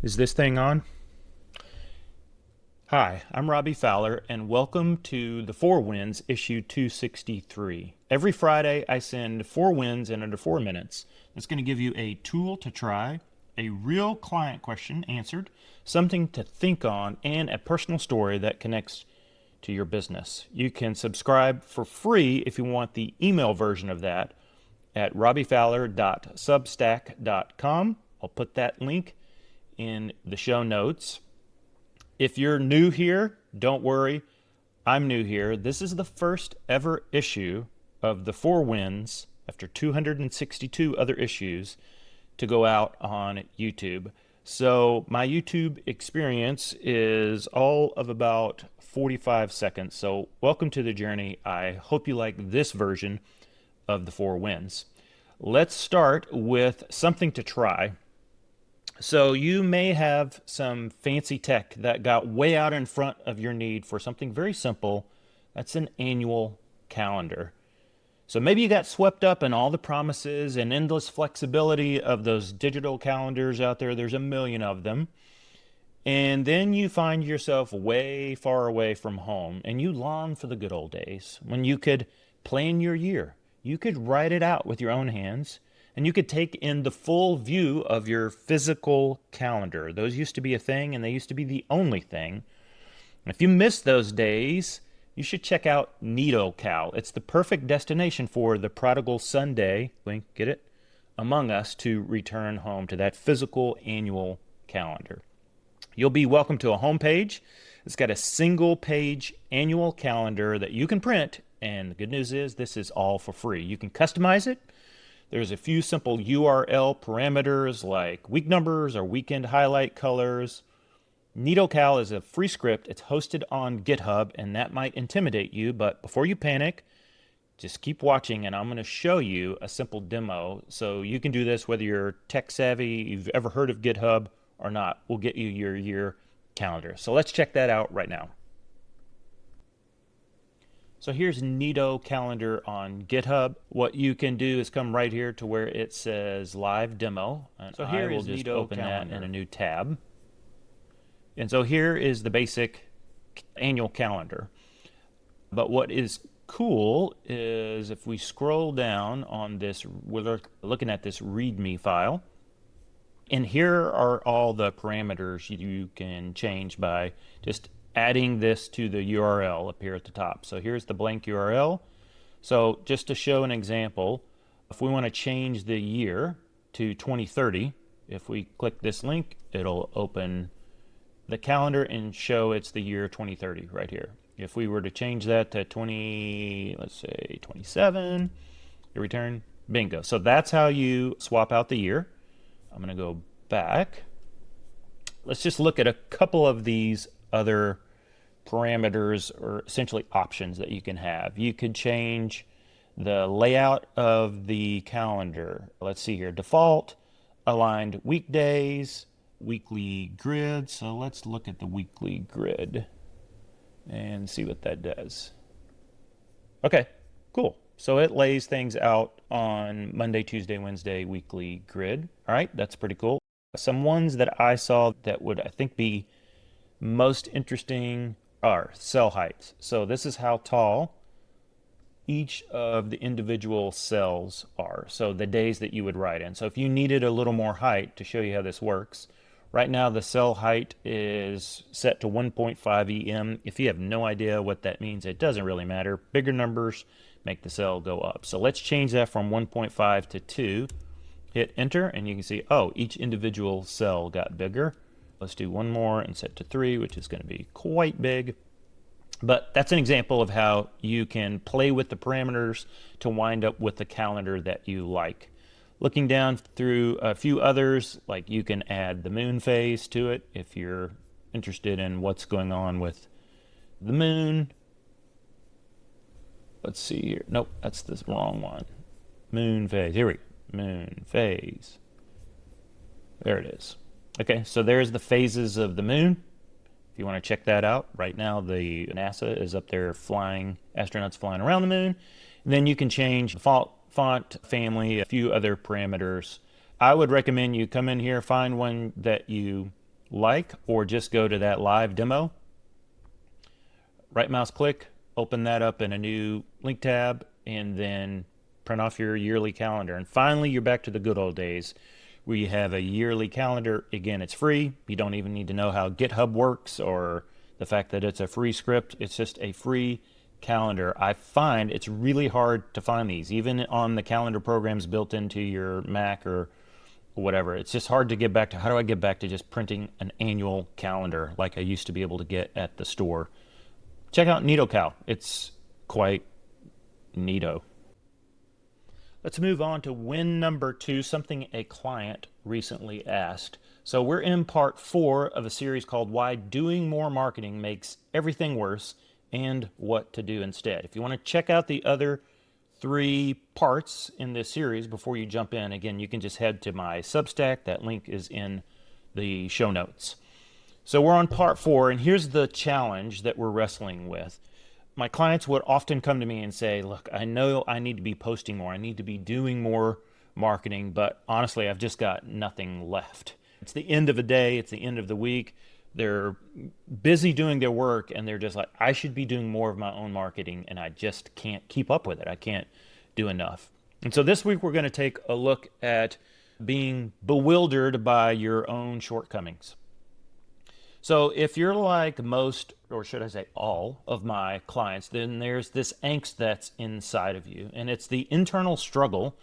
Is this thing on? Hi, I'm Robbie Fowler, and welcome to the Four Wins issue 263. Every Friday, I send 4 wins in under 4 minutes. It's going to give you a tool to try, a real client question answered, something to think on, and a personal story that connects to your business. You can subscribe for free if you want the email version of that at robbiefowler.substack.com. I'll put that link in the show notes. If you're new here, don't worry. I'm new here. This is the first ever issue of the Four Wins after 262 other issues to go out on YouTube. So my YouTube experience is all of about 45 seconds. So welcome to the journey. I hope you like this version of the Four Wins. Let's start with something to try. So you may have some fancy tech that got way out in front of your need for something very simple. That's an annual calendar. So maybe you got swept up in all the promises and endless flexibility of those digital calendars out there. There's a million of them. And then you find yourself way far away from home and you long for the good old days when you could plan your year. You could write it out with your own hands and you could take in the full view of your physical calendar. Those used to be a thing and they used to be the only thing. And if you miss those days, you should check out NeatoCal. It's the perfect destination for the prodigal Sunday, wink, get it, among us to return home to that physical annual calendar. You'll be welcome to a homepage. It's got a single page annual calendar that you can print. And the good news is this is all for free. You can customize it. There's a few simple URL parameters like week numbers or weekend highlight colors. NeatoCal is a free script. It's hosted on GitHub, and that might intimidate you, but before you panic, just keep watching, and I'm going to show you a simple demo. So you can do this whether you're tech savvy, you've ever heard of GitHub or not. We'll get you your year calendar. So let's check that out right now. So here's Neato Calendar on GitHub. What you can do is come right here to where it says Live Demo. And so here I will just open that in a new tab. And so here is the basic annual calendar. But what is cool is if we scroll down on this, we're looking at this README file. And here are all the parameters you can change by just adding this to the URL up here at the top. So here's the blank URL. So just to show an example, if we want to change the year to 2030, if we click this link, it'll open the calendar and show it's the year 2030 right here. If we were to change that to 27, return, bingo. So that's how you swap out the year. I'm going to go back. Let's just look at a couple of these other parameters or essentially options that you can have. You could change the layout of the calendar. Let's see here, default, aligned weekdays, weekly grid. So let's look at the weekly grid and see what that does. Okay, cool. So it lays things out on Monday, Tuesday, Wednesday, weekly grid. All right, that's pretty cool. Some ones that I saw that would, I think, be most interesting are cell heights. So this is how tall each of the individual cells are. So the days that you would write in. So if you needed a little more height to show you how this works, right now the cell height is set to 1.5 EM. If you have no idea what that means, it doesn't really matter. Bigger numbers make the cell go up. So let's change that from 1.5 to 2. Hit enter and you can see, oh, each individual cell got bigger. Let's do one more and set to 3, which is going to be quite big. But that's an example of how you can play with the parameters to wind up with the calendar that you like. Looking down through a few others, like you can add the moon phase to it if you're interested in what's going on with the moon. Let's see here. Nope, that's the wrong one. Moon phase. Here we go. Moon phase. There it is. Okay, so there's the phases of the moon. If you want to check that out, right now the NASA is up there flying, astronauts flying around the moon. And then you can change the font family, a few other parameters. I would recommend you come in here, find one that you like, or just go to that live demo, right mouse click, open that up in a new link tab, and then print off your yearly calendar. And finally, you're back to the good old days where you have a yearly calendar. Again, it's free. You don't even need to know how GitHub works or the fact that it's a free script. It's just a free calendar. I find it's really hard to find these, even on the calendar programs built into your Mac or whatever. It's just hard to get back to, how do I get back to just printing an annual calendar like I used to be able to get at the store? Check out NeatoCal. It's quite neato. Let's move on to win number 2, something a client recently asked. So we're in part 4 of a series called Why Doing More Marketing Makes Everything Worse and What to Do Instead. If you want to check out the other 3 parts in this series before you jump in, again, you can just head to my Substack. That link is in the show notes. So we're on part 4, and here's the challenge that we're wrestling with. My clients would often come to me and say, look, I know I need to be posting more. I need to be doing more marketing, but honestly, I've just got nothing left. It's the end of the day. It's the end of the week. They're busy doing their work, and they're just like, I should be doing more of my own marketing, and I just can't keep up with it. I can't do enough. And so this week, we're going to take a look at being bewildered by your own shortcomings. So if you're like most, or should I say all, of my clients, then there's this angst that's inside of you. And it's the internal struggle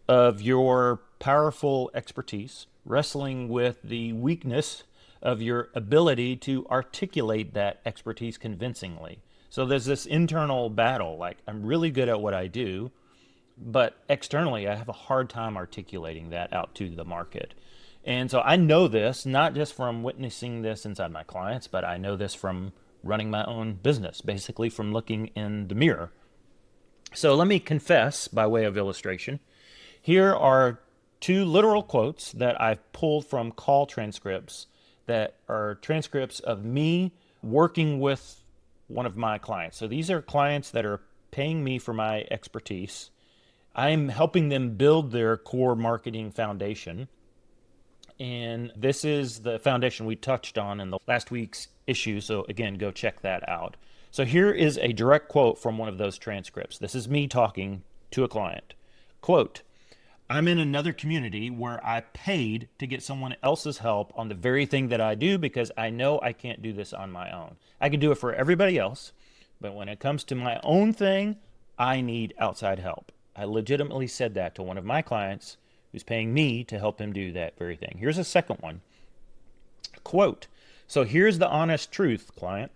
of your powerful expertise wrestling with the weakness of your ability to articulate that expertise convincingly. So there's this internal battle, like I'm really good at what I do, but externally I have a hard time articulating that out to the market. And so I know this, not just from witnessing this inside my clients, but I know this from running my own business, basically from looking in the mirror. So let me confess, by way of illustration, here are 2 literal quotes that I've pulled from call transcripts that are transcripts of me working with one of my clients. So these are clients that are paying me for my expertise. I'm helping them build their core marketing foundation. And this is the foundation we touched on in the last week's issue. So again, go check that out. So here is a direct quote from one of those transcripts. This is me talking to a client. Quote, I'm in another community where I paid to get someone else's help on the very thing that I do because I know I can't do this on my own. I can do it for everybody else, but when it comes to my own thing, I need outside help. I legitimately said that to one of my clients who's paying me to help him do that very thing. Here's a second one. Quote, so here's the honest truth, client.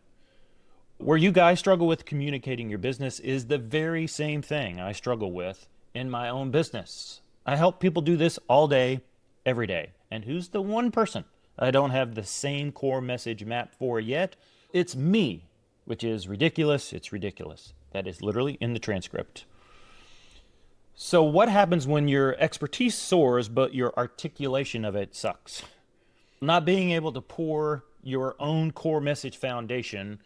Where you guys struggle with communicating your business is the very same thing I struggle with in my own business. I help people do this all day, every day. And who's the one person I don't have the same core message mapped for yet? It's me, which is ridiculous. It's ridiculous. That is literally in the transcript. So what happens when your expertise soars, but your articulation of it sucks? Not being able to pour your own core message foundation,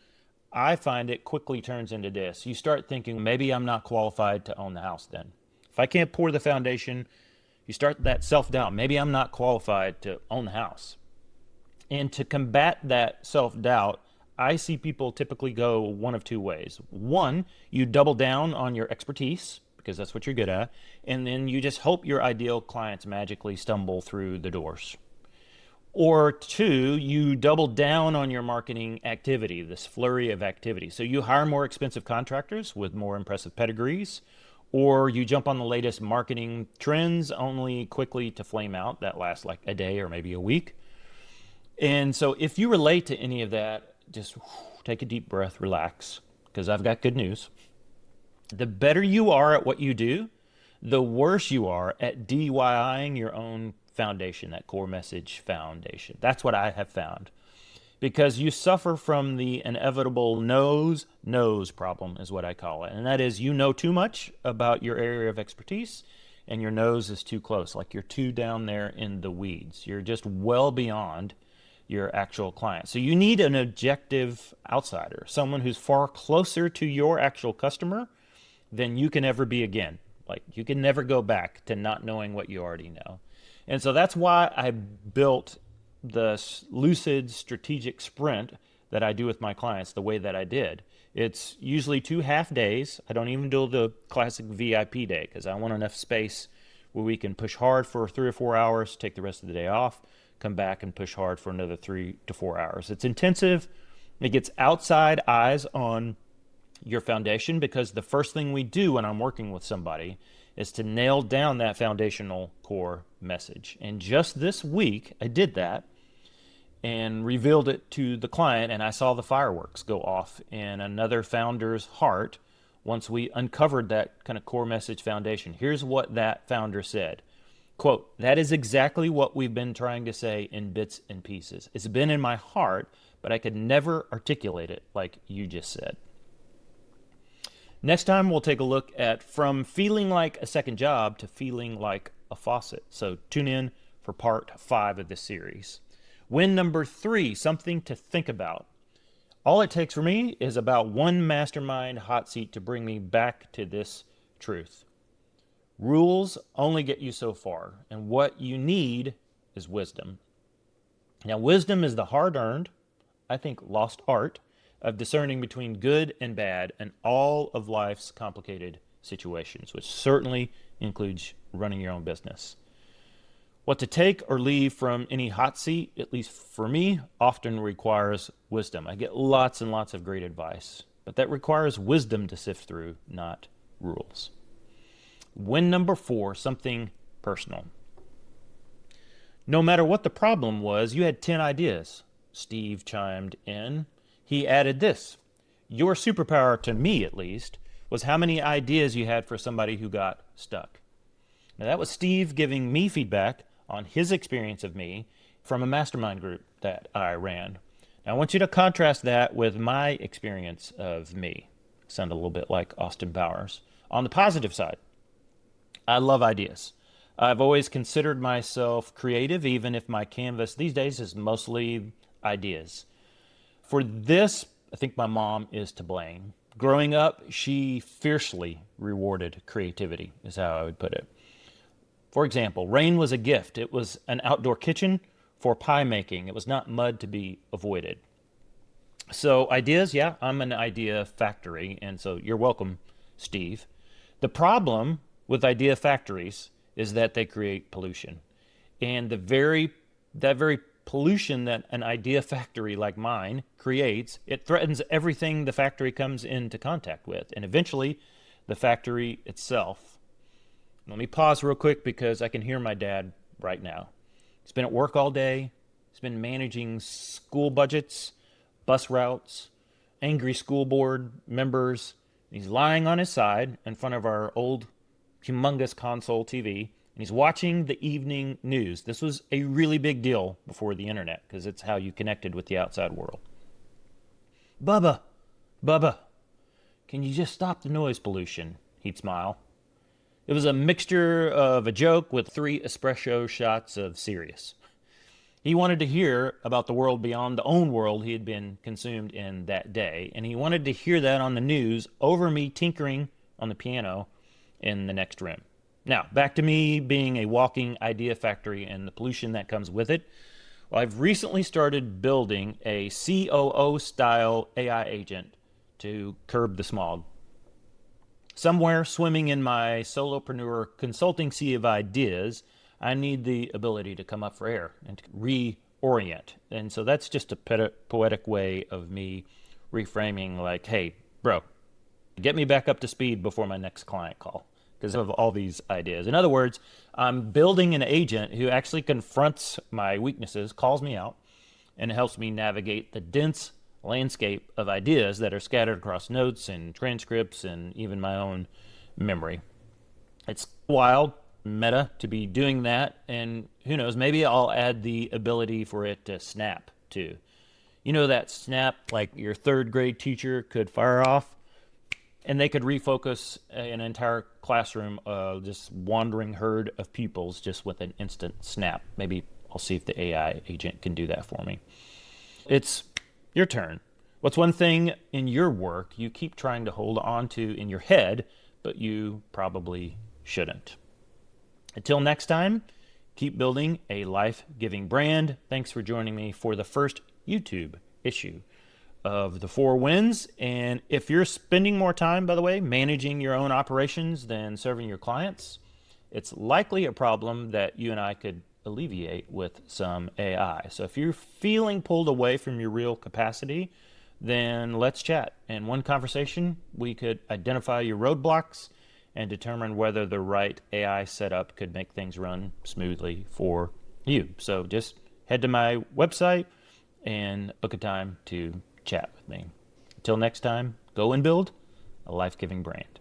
I find it quickly turns into this. You start thinking, maybe I'm not qualified to own the house then. If I can't pour the foundation, you start that self-doubt. Maybe I'm not qualified to own the house. And to combat that self-doubt, I see people typically go one of 2 ways. One, you double down on your expertise, because that's what you're good at, and then you just hope your ideal clients magically stumble through the doors. Or 2, you double down on your marketing activity, this flurry of activity. So you hire more expensive contractors with more impressive pedigrees, or you jump on the latest marketing trends only quickly to flame out. That lasts like a day or maybe a week. And so if you relate to any of that, just take a deep breath, relax, because I've got good news. The better you are at what you do, the worse you are at DIYing your own foundation, that core message foundation. That's what I have found. Because you suffer from the inevitable nose problem, is what I call it. And that is, you know too much about your area of expertise, and your nose is too close, like you're too down there in the weeds. You're just well beyond your actual client. So you need an objective outsider, someone who's far closer to your actual customer than you can ever be again. Like you can never go back to not knowing what you already know. And so that's why I built the lucid strategic sprint that I do with my clients the way that I did. It's usually 2 half days. I don't even do the classic VIP day because I want enough space where we can push hard for 3 or 4 hours, take the rest of the day off, come back and push hard for another 3 to 4 hours. It's intensive. It gets outside eyes on your foundation because the first thing we do when I'm working with somebody is to nail down that foundational core message. And just this week, I did that and revealed it to the client, and I saw the fireworks go off in another founder's heart once we uncovered that kind of core message foundation. Here's what that founder said. Quote, "That is exactly what we've been trying to say in bits and pieces. It's been in my heart, but I could never articulate it like you just said." Next time, we'll take a look at from feeling like a second job to feeling like a faucet. So tune in for part 5 of this series. Win number 3, something to think about. All it takes for me is about one mastermind hot seat to bring me back to this truth. Rules only get you so far, and what you need is wisdom. Now, wisdom is the hard-earned, I think lost art, of discerning between good and bad in all of life's complicated situations, which certainly includes running your own business. What to take or leave from any hot seat, at least for me, often requires wisdom. I get lots and lots of great advice, but that requires wisdom to sift through, not rules. Win number 4, something personal. No matter what the problem was, you had 10 ideas. Steve chimed in. He added this. Your superpower, to me at least, was how many ideas you had for somebody who got stuck. Now that was Steve giving me feedback on his experience of me from a mastermind group that I ran. Now I want you to contrast that with my experience of me. Sound a little bit like Austin Powers. On the positive side, I love ideas. I've always considered myself creative, even if my canvas these days is mostly ideas. For this, I think my mom is to blame. Growing up, she fiercely rewarded creativity, is how I would put it. For example, rain was a gift. It was an outdoor kitchen for pie making. It was not mud to be avoided. So ideas, yeah, I'm an idea factory, and so you're welcome, Steve. The problem with idea factories is that they create pollution. And that very pollution that an idea factory like mine creates, it threatens everything the factory comes into contact with, and eventually the factory itself. Let me pause real quick because I can hear my dad right now. He's been at work all day. He's been managing school budgets, bus routes, angry school board members. He's lying on his side in front of our old humongous console TV, and he's watching the evening news. This was a really big deal before the internet because it's how you connected with the outside world. Bubba, can you just stop the noise pollution? He'd smile. It was a mixture of a joke with 3 espresso shots of serious. He wanted to hear about the world beyond the own world he had been consumed in that day, and he wanted to hear that on the news over me tinkering on the piano in the next room. Now, back to me being a walking idea factory and the pollution that comes with it. Well, I've recently started building a COO-style AI agent to curb the smog. Somewhere swimming in my solopreneur consulting sea of ideas, I need the ability to come up for air and to reorient. And so that's just a poetic way of me reframing like, hey, bro, get me back up to speed before my next client call because of all these ideas. In other words, I'm building an agent who actually confronts my weaknesses, calls me out, and helps me navigate the dense landscape of ideas that are scattered across notes and transcripts and even my own memory. It's wild, meta, to be doing that, and who knows, maybe I'll add the ability for it to snap too. You know that snap like your 3rd grade teacher could fire off and they could refocus an entire classroom, this wandering herd of pupils just with an instant snap. Maybe I'll see if the AI agent can do that for me. It's your turn. What's one thing in your work you keep trying to hold on to in your head, but you probably shouldn't? Until next time, Keep building a life-giving brand. Thanks for joining me for the first YouTube issue of the 4 Wins. And if you're spending more time, by the way, managing your own operations than serving your clients, it's likely a problem that you and I could alleviate with some AI. So if you're feeling pulled away from your real capacity, then let's chat. In one conversation, we could identify your roadblocks and determine whether the right AI setup could make things run smoothly for you. So just head to my website and book a time to chat with me. Until next time, go and build a life-giving brand.